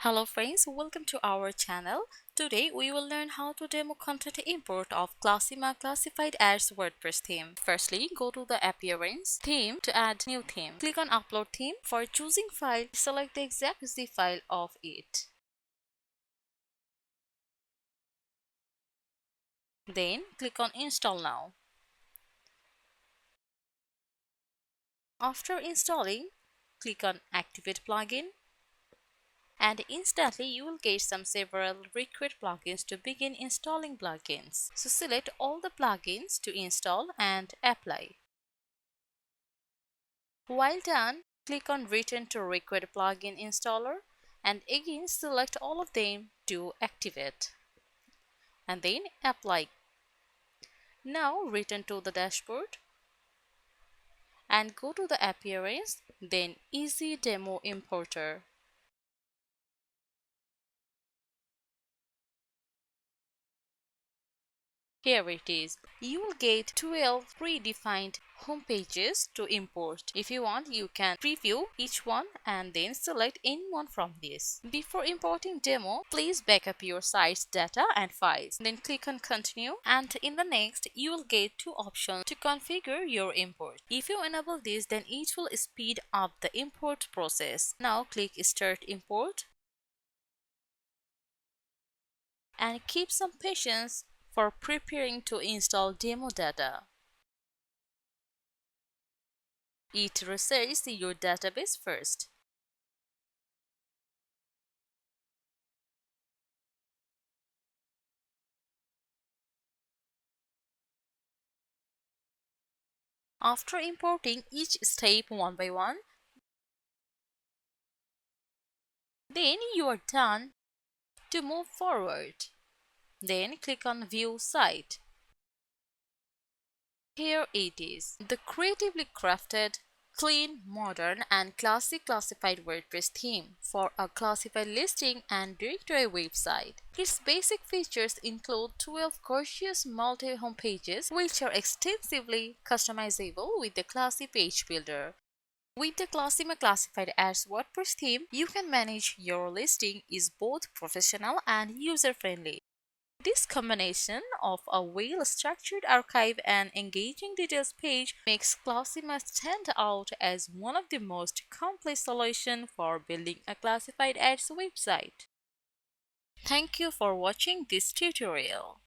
Hello friends, welcome to our channel. Today we will learn how to demo content import of Classima classified as WordPress theme. Firstly, go to the Appearance, Theme to add new theme. Click on Upload Theme. For choosing file, select the exact zip file of it. Then click on Install Now. After installing, click on Activate Plugin. And instantly you will get several required plugins to begin installing plugins. So select all the plugins to install and apply. While done, click on Return to Required Plugin Installer and again select all of them to activate. And then apply. Now return to the dashboard and go to the Appearance, then Easy Demo Importer. Here it is. You will get 12 predefined home pages to import. If you want, you can preview each one and then select any one from this. Before importing demo, please backup your site's data and files. Then click on Continue, and in the next, you will get two options to configure your import. If you enable this, then it will speed up the import process. Now click Start Import and keep some patience for preparing to install demo data. It resets your database first. After importing each step one by one, then you are done to move forward. Then click on View Site. Here it is, the creatively crafted, clean, modern, and classy classified WordPress theme for a classified listing and directory website. Its basic features include 12 gorgeous multi-home pages which are extensively customizable with the Classy Page Builder. With the Classima classified as WordPress theme, you can manage your listing is both professional and user-friendly. This combination of a well-structured archive and engaging details page makes Classima stand out as one of the most complete solutions for building a classified ads website. Thank you for watching this tutorial.